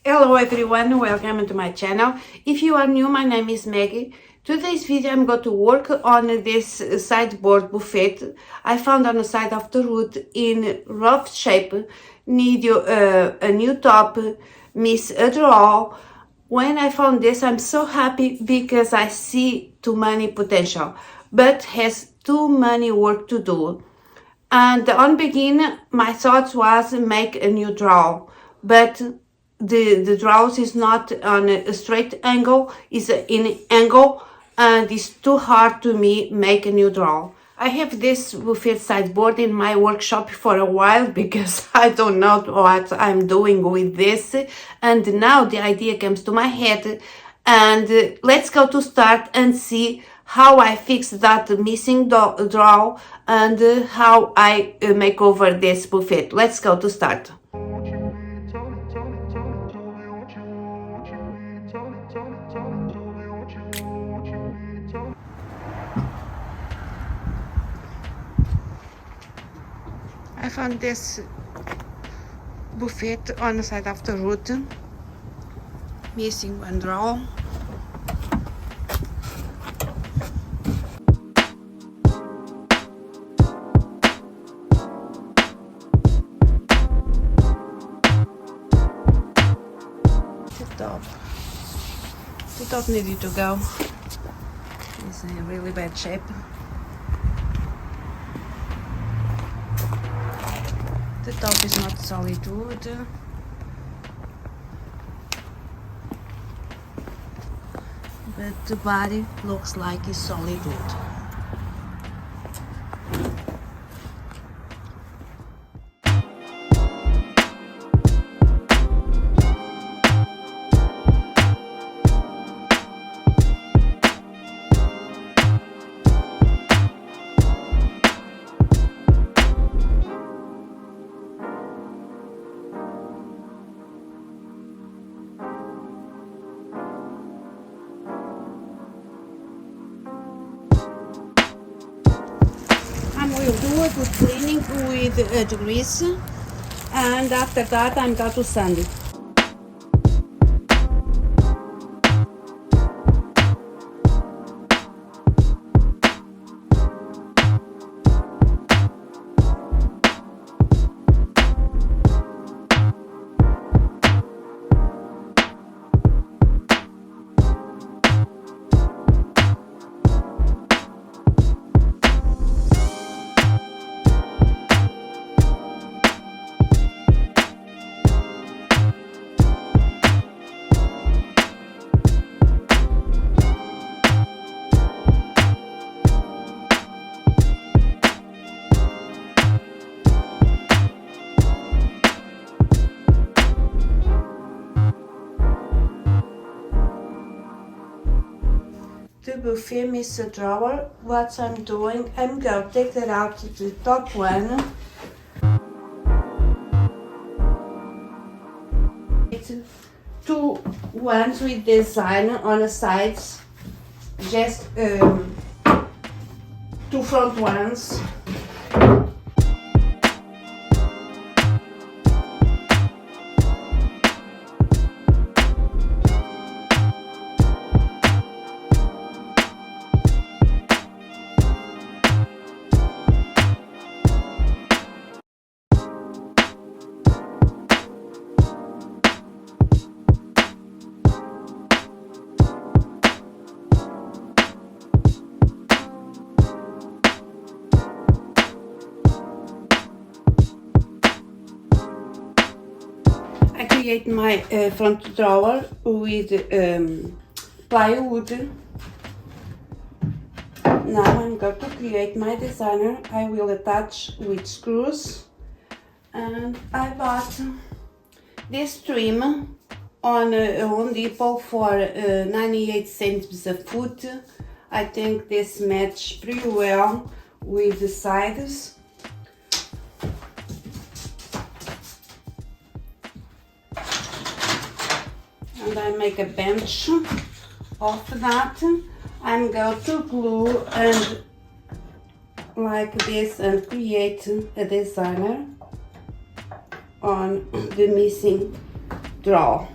Hello everyone, welcome to my channel. If you are new, my name is Maggie. Today's video I'm going to work on this sideboard buffet I found on the side of the road in rough shape. Need a new top, miss a drawer. When I found this, I'm so happy because I see too many potential, but has too many work to do. And on begin, my thoughts was make a new drawer, but the drawers is not on a straight angle, is in angle, and it's too hard to me make a new drawer. I have this buffet sideboard in my workshop for a while because I don't know what I'm doing with this, and now the idea comes to my head, and let's go to start and see how I fix that missing drawer and how I make over this buffet. Let's go to start. I found this buffet on the side of the road, missing one drawer. The top needed to go. It's in really bad shape. The top is not solid wood, but the body looks like it's solid wood. We'll do a good cleaning with grease, and after that I'm going to sand it. The buffet missed drawer. What I'm doing, I'm going to take that out to the top one. It's two ones with design on the sides, just two front ones. I create my front drawer with plywood. Now I'm going to create my designer. I will attach with screws, and I bought this trim on Home Depot for 98 cents a foot. I think this matches pretty well with the sides. And I make a bench of that. I'm going to glue and like this and create a designer on the missing drawer.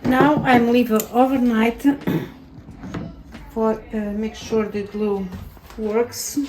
Now I'm leaving overnight for make sure the glue works.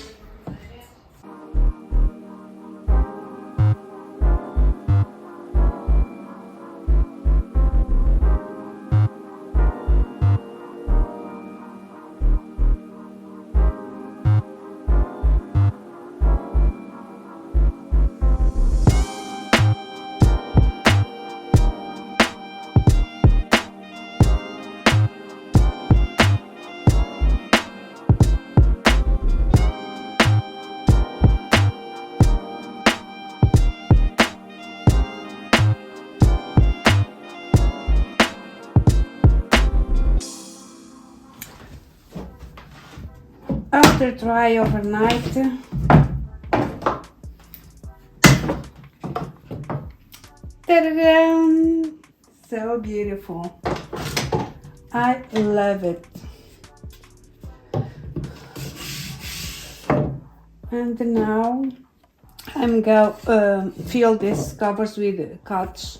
After dry overnight, ta-da-da! So beautiful. I love it. And now I'm going fill these covers with cuts.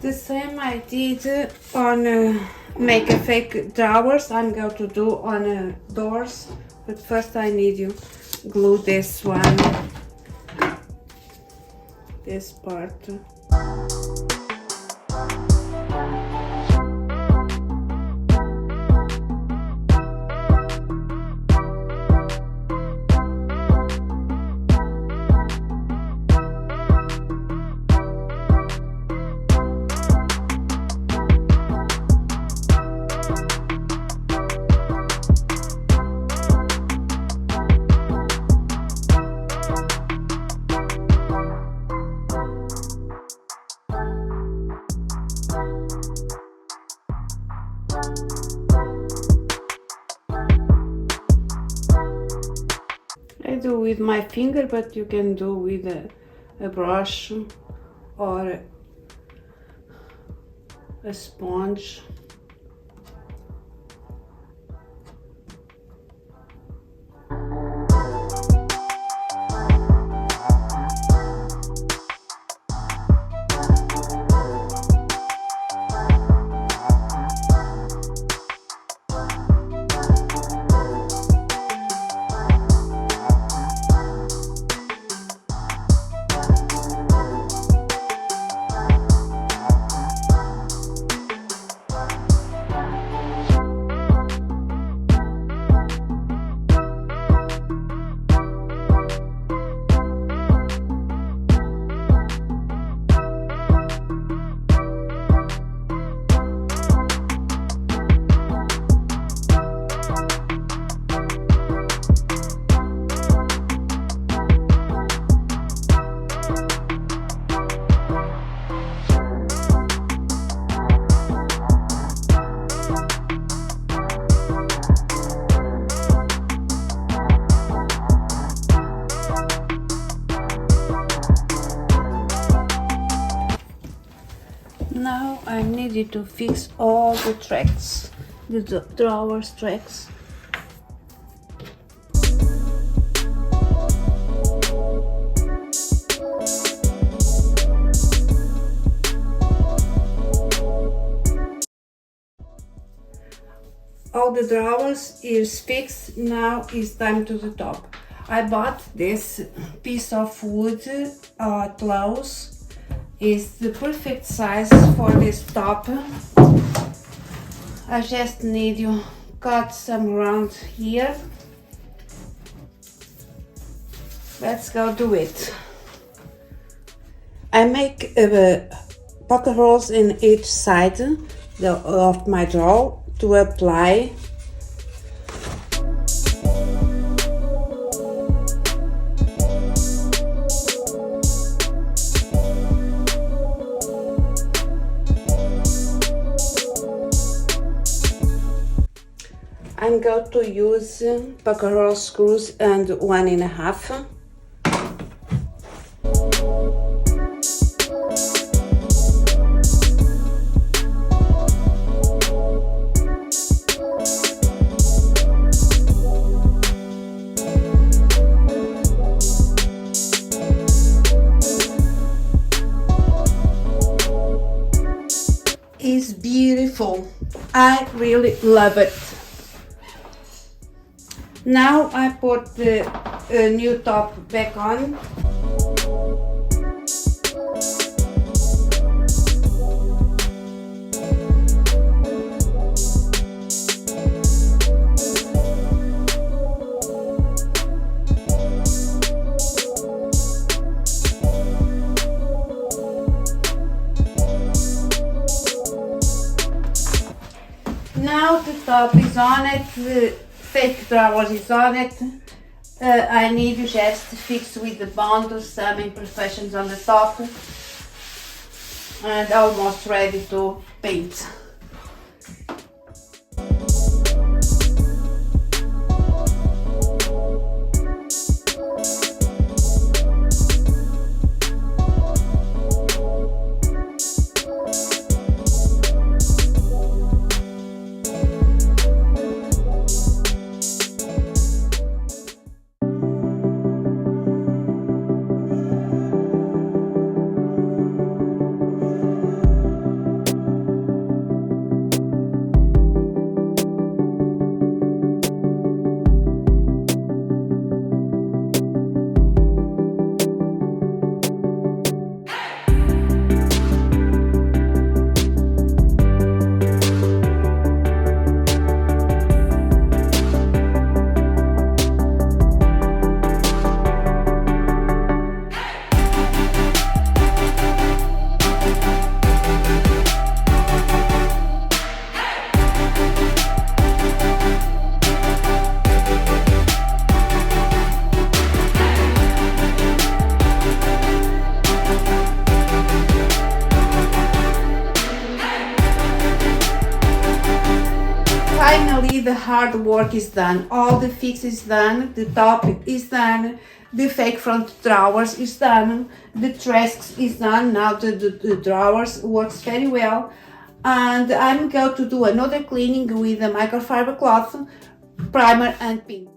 The same I did on make a fake drawers. I'm going to do on doors, but first I need to glue this one, this part. I do with my finger, but you can do with a brush or a sponge. Now I needed to fix all the tracks, the drawers tracks. All the drawers is fixed. Now it's time to the top. I bought this piece of wood close. Is the perfect size for this top. I just need to cut some around here. Let's go do it. I make pocket holes in each side of my drawer to apply. I'm going to use pocket hole screws and 1.5. I really love it. Now I put the new top back on. Now the top is on it, the fake drawers is on it. I need just to fix with the Bondo some imperfections on the top and almost ready to paint. Finally, the hard work is done. All the fix is done. The top is done. The fake front drawers is done. The trusks is done. Now the drawers works very well. And I'm going to do another cleaning with the microfiber cloth, primer and paint.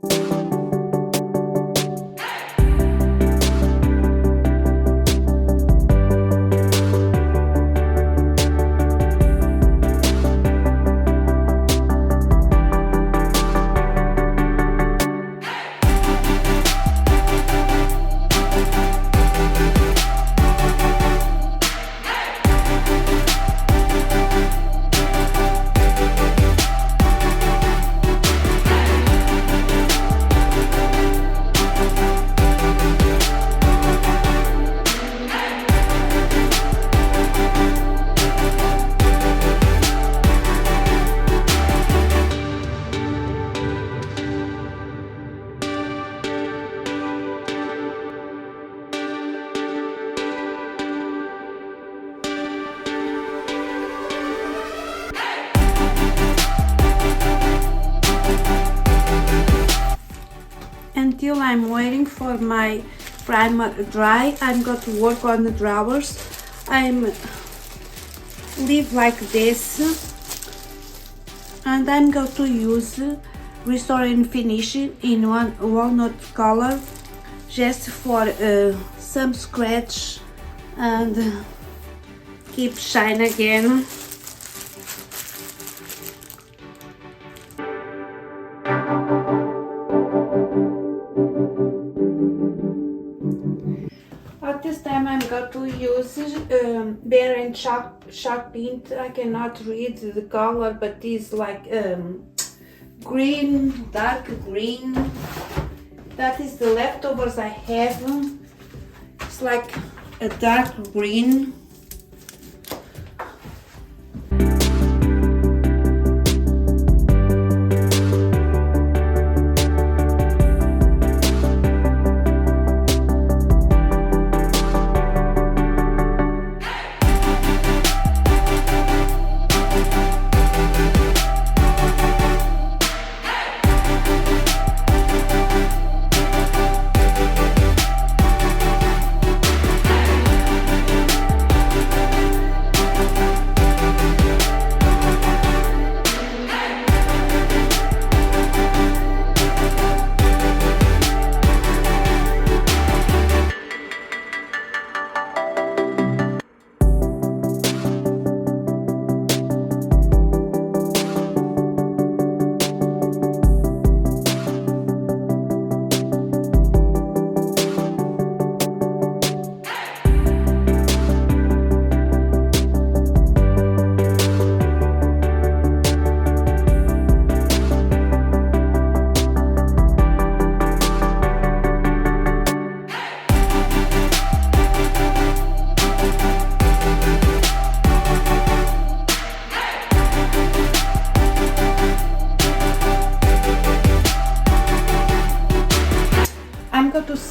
Until I'm waiting for my primer dry, I'm going to work on the drawers. I'm leave like this, and I'm going to use Restor-A-Finish in walnut color, just for some scratch and keep shine again. At this time I'm going to use Behr and chalk paint. I cannot read the color, but it's like green, dark green. That is the leftovers I have. It's like a dark green.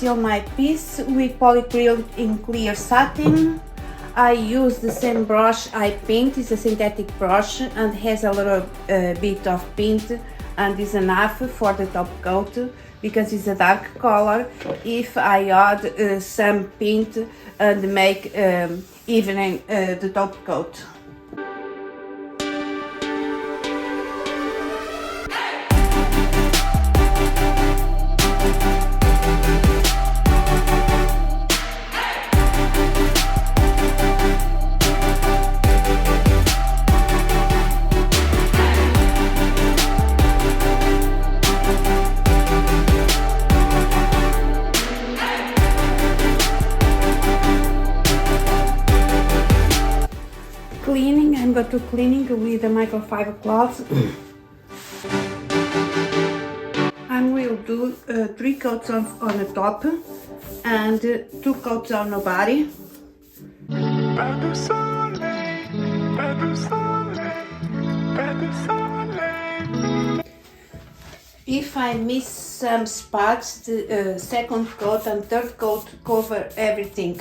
seal my piece with polycrylic in clear satin. I use the same brush I paint. It's a synthetic brush and has a little bit of paint, and is enough for the top coat because it's a dark color. If I add some paint and make evening the top coat. Cleaning, I'm going to cleaning with the microfiber cloth. I will do 3 coats on the top and 2 coats on the body. If I miss some spots, the second coat and third coat cover everything.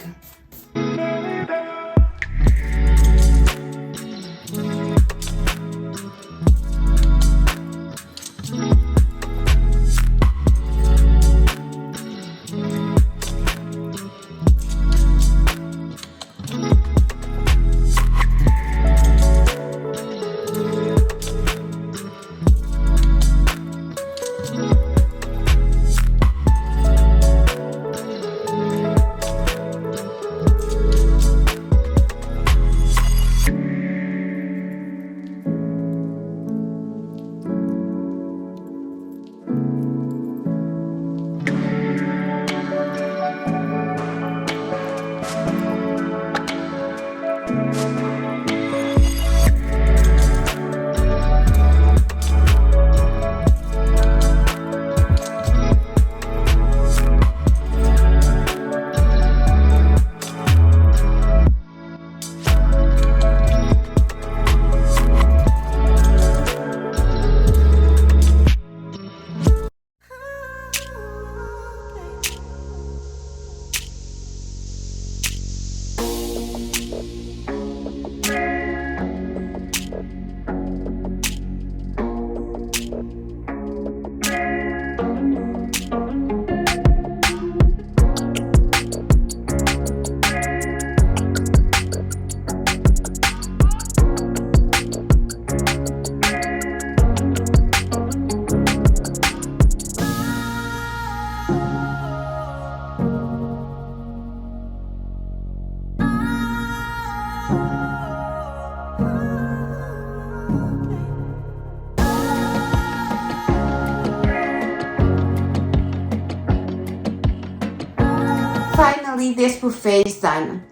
Finally, this buffet is done.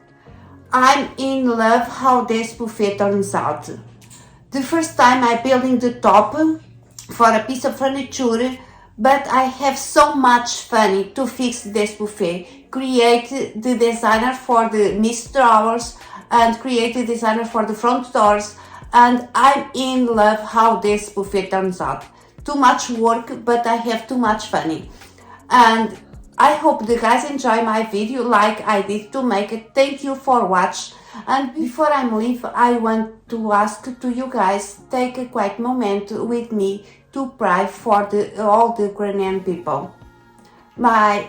I'm in love how this buffet turns out. The first time I building the top for a piece of furniture, but I have so much fun to fix this buffet, create the designer for the mist drawers and create the designer for the front doors, and I'm in love how this buffet turns out. Too much work, but I have too much fun. And I hope you guys enjoy my video like I did to make it. Thank you for watching. And before I leave, I want to ask to you guys, take a quiet moment with me to pray for all the Ukrainian people. Bye.